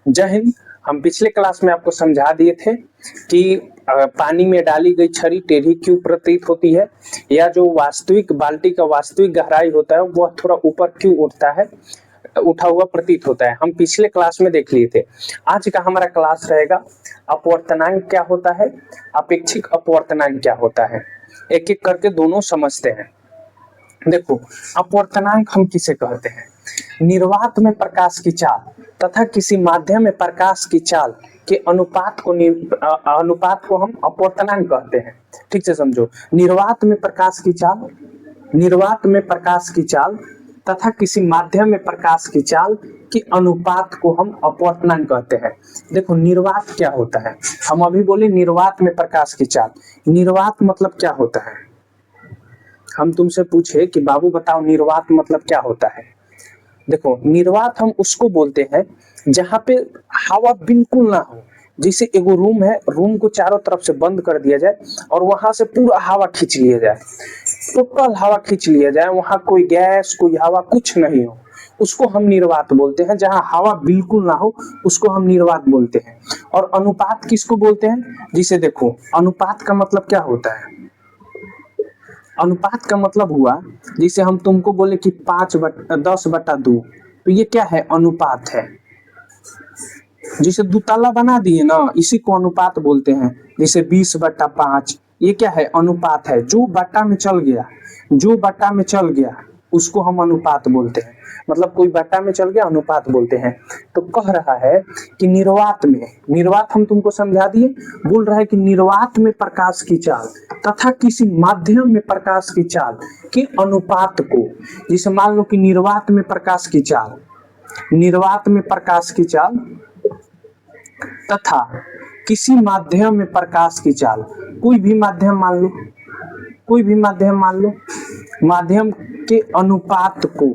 जय हिंद। हम पिछले क्लास में आपको समझा दिए थे कि पानी में डाली गई छड़ी टेढ़ी क्यों प्रतीत होती है, या जो वास्तविक बाल्टी का वास्तविक गहराई होता है वह थोड़ा ऊपर क्यों उठता है, उठा हुआ प्रतीत होता है। हम पिछले क्लास में देख लिए थे। आज का हमारा क्लास रहेगा अपवर्तनांक क्या होता है, अपेक्षिक अपवर्तनांक क्या होता है। एक एक करके दोनों समझते हैं। देखो, अपवर्तनांक हम किसे कहते हैं? निर्वात में प्रकाश की चाल तथा किसी माध्यम में प्रकाश की चाल के अनुपात को हम अपवर्तनांक कहते हैं। ठीक से समझो, निर्वात में प्रकाश की चाल तथा किसी माध्यम में प्रकाश की चाल के अनुपात को हम अपवर्तनांक कहते हैं। देखो, निर्वात क्या होता है? हम अभी बोले निर्वात में प्रकाश की चाल। निर्वात मतलब क्या होता है? हम तुमसे पूछे कि बाबू बताओ निर्वात मतलब क्या होता है। देखो, निर्वात हम उसको बोलते हैं जहां पे हवा बिल्कुल ना हो। जैसे एगो रूम है, रूम को चारों तरफ से बंद कर दिया जाए और वहां से पूरा हवा खींच लिया जाए, टोटल हवा खींच लिया जाए, वहां कोई गैस कोई हवा कुछ नहीं हो, उसको हम निर्वात बोलते हैं। जहां हवा बिल्कुल ना हो उसको हम निर्वात बोलते हैं। और अनुपात किसको बोलते हैं? जिसे देखो, अनुपात का मतलब क्या होता है? अनुपात का मतलब हुआ, जैसे हम तुमको बोले कि 10/2, तो ये क्या है? अनुपात है। जिसे दुतला बना दिए ना, इसी को अनुपात बोलते हैं। जैसे 20/5, ये क्या है? अनुपात है। जो बट्टा में चल गया उसको हम अनुपात बोलते हैं। मतलब कोई बट्टा में चल गया, अनुपात बोलते हैं। तो कह रहा है कि निर्वात हम तुमको समझा दिए। बोल रहा है कि निर्वात में प्रकाश की चाल तथा किसी माध्यम में प्रकाश की चाल के अनुपात को, जैसे मान लो कि निर्वात में प्रकाश की चाल तथा किसी माध्यम में प्रकाश की चाल, कोई भी माध्यम मान लो, माध्यम के अनुपात को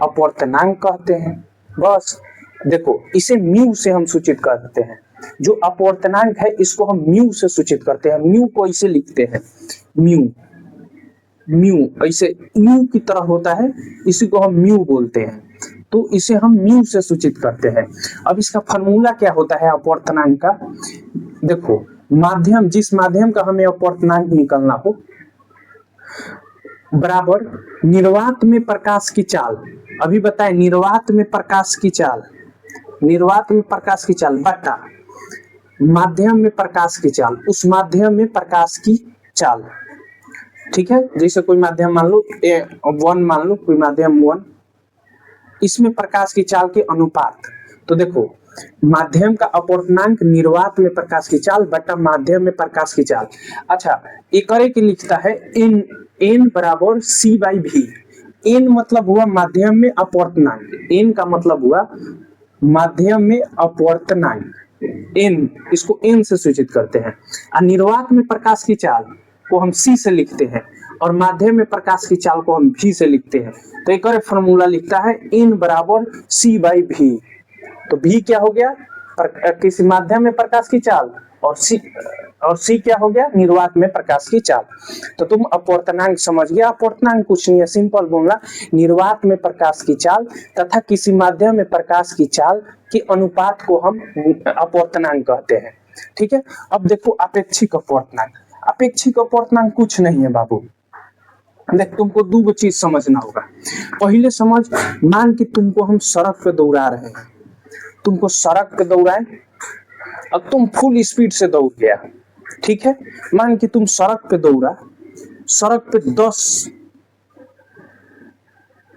अपवर्तनांक कहते हैं। बस देखो, इसे म्यू से हम सूचित करते हैं। जो अपवर्तनांक है इसको हम म्यू से सूचित करते हैं। म्यू को ऐसे लिखते हैं, म्यू ऐसे म्यू की तरह होता है, इसी को हम म्यू बोलते हैं। तो इसे हम म्यू से सूचित करते हैं। अब इसका फार्मूला क्या होता है अपवर्तनांक का? देखो, जिस माध्यम का हमें अपवर्तनांक निकालना हो, बराबर निर्वात में प्रकाश की चाल। अभी बताए, निर्वात में प्रकाश की चाल बटा माध्यम में प्रकाश की चाल, उस माध्यम में प्रकाश की चाल। ठीक है, जैसे कोई माध्यम मान लो 1 मान लो, कोई माध्यम 1, इसमें प्रकाश की चाल के अनुपात। तो देखो, माध्यम का अपवर्तनांक निर्वात में प्रकाश की चाल बटा माध्यम में प्रकाश की चाल। अच्छा, एक करे के लिखता है n बराबर c/v। n मतलब हुआ माध्यम में अपवर्तनांक, n का मतलब हुआ माध्यम में अपवर्तनांक, n, इसको n से सूचित करते हैं। और निर्वात में प्रकाश की चाल को हम c से लिखते हैं और माध्यम में प्रकाश की चाल को हम v से लिखते हैं। तो एक और फॉर्मूला लिखता है n बराबर c/v। तो v क्या हो गया? किसी माध्यम में प्रकाश की चाल, और c क्या हो गया? निर्वात में प्रकाश की चाल। तो तुम अपवर्तनांक समझ गया। अपवर्तनांक कुछ नहीं है, सिंपल बोलना, निर्वात में प्रकाश की चाल तथा किसी माध्यम में प्रकाश की चाल के अनुपात को हम अपवर्तनांक कहते हैं। ठीक है। अब देखो, अपेक्षिक अपवर्तनांक कुछ नहीं है बाबू। देख, तुमको 2 चीज समझना होगा। पहले समझ, मान कि तुमको हम सड़क पे दौड़ा रहे हैं, तुमको सड़क पे दौड़ाए, अब तुम फुल स्पीड से दौड़ गया। ठीक है, मान कि तुम सड़क पे दौड़ा, सड़क पे 10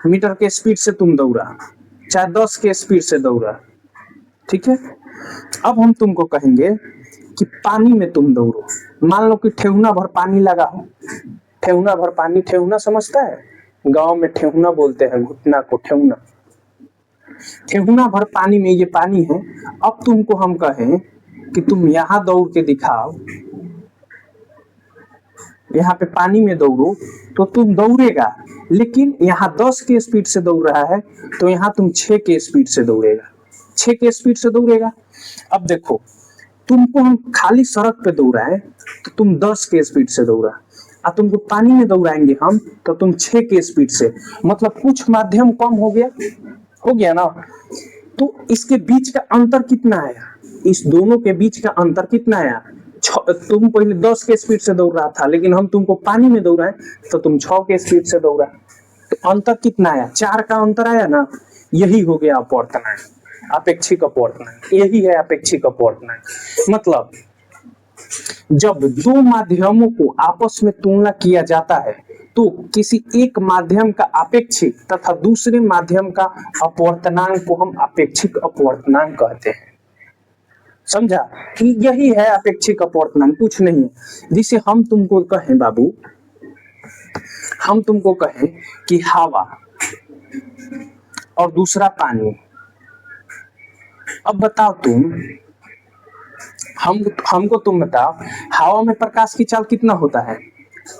मीटर के स्पीड से तुम दौड़ा, चाहे 10 के स्पीड से दौड़ा। ठीक है, अब हम तुमको कहेंगे कि पानी में तुम दौड़ो। मान लो कि ठेहुना भर पानी लगा हो, ठेहुना भर पानी, ठेहुना समझता है? गांव में ठेहुना बोलते हैं, घुटना को ठेहुना भर पानी में ये पानी है। अब तुमको हम कहें कि तुम यहाँ दौड़ के दिखाओ, यहाँ पे पानी में दौड़ो, तो तुम दौड़ेगा, लेकिन यहाँ 10 के स्पीड से दौड़ रहा है, तो यहाँ तुम 6 के स्पीड से दौड़ेगा। अब देखो, तुमको हम खाली सड़क पे दौड़ाए तो तुम 10 के स्पीड से दौड़ा, और तुमको पानी में दौड़ाएंगे हम तो तुम 6 के स्पीड से। मतलब कुछ माध्यम कम हो गया ना। तो इसके बीच का अंतर कितना आया, इस दोनों के बीच का अंतर कितना आया, तुम पहले 10 के स्पीड से दौड़ रहा था, लेकिन हम तुमको पानी में दौड़ाएं तो तुम 6 के स्पीड से दौड़ा, तो अंतर कितना आया, 4 का अंतर आया ना। यही हो गया अपवर्तनांक, अपेक्षिक अपवर्तनांक, यही है अपेक्षिक अपवर्तनांक। मतलब जब दो माध्यमों को आपस में तुलना किया जाता है तो किसी एक माध्यम का अपेक्षिक तथा दूसरे माध्यम का अपवर्तनांक को हम अपेक्षिक अपवर्तनांक कहते हैं। समझा कि यही है अपेक्षिक अपवर्तनांक, कुछ नहीं है। जिसे हम तुमको कहें बाबू, हम तुमको कहें कि हवा और दूसरा पानी, अब बताओ तुम, हमको तुम बताओ, हवा में प्रकाश की चाल कितना होता है,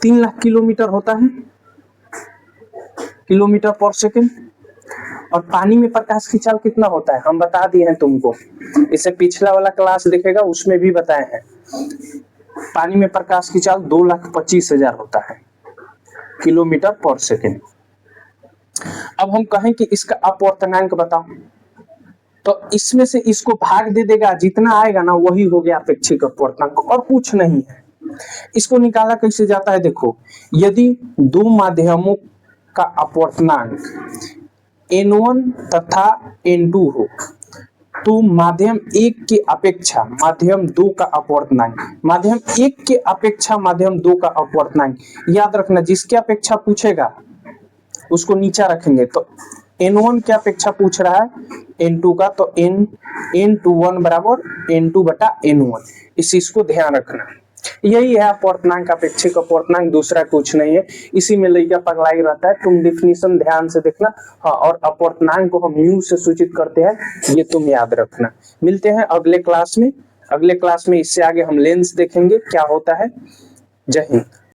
3 लाख किलोमीटर होता है, किलोमीटर पर सेकंड। और पानी में प्रकाश की चाल कितना होता है, हम बता दिए हैं तुमको, इसे पिछला वाला क्लास देखेगा उसमें भी बताए हैं। पानी में प्रकाश की चाल 2,25,000 होता है किलोमीटर पर सेकंड। अब हम कहें कि इसका अपवर्तनांक बताओ, तो इसमें से इसको भाग दे देगा, जितना आएगा ना वही हो गया अपेक्षिक अपवर्तनांक, और कुछ नहीं है। इसको निकाला कैसे जाता है, देखो, यदि दो माध्यमों का अपवर्तनांक N1 तथा N2 हो तो माध्यम 1 के अपेक्षा माध्यम 2 का अपवर्तनांक, माध्यम 1 के अपेक्षा माध्यम 2 का अपवर्तनांक, याद रखना जिसके अपेक्षा पूछेगा उसको नीचा रखेंगे। तो N1 की अपेक्षा पूछ रहा है N2 का, तो N21 बराबर N2 बटा N1, इस चीज को ध्यान रखना। यही है अपवर्तनांक, अपेक्षिक अपवर्तनांक, दूसरा कुछ नहीं है। इसी में लड़का पगलाई रहता है, तुम डिफिनीशन ध्यान से देखना। हाँ, और अपवर्तनांक को हम म्यू से सूचित करते हैं, ये तुम याद रखना। मिलते हैं अगले क्लास में, अगले क्लास में इससे आगे हम लेंस देखेंगे क्या होता है। जय हिंद।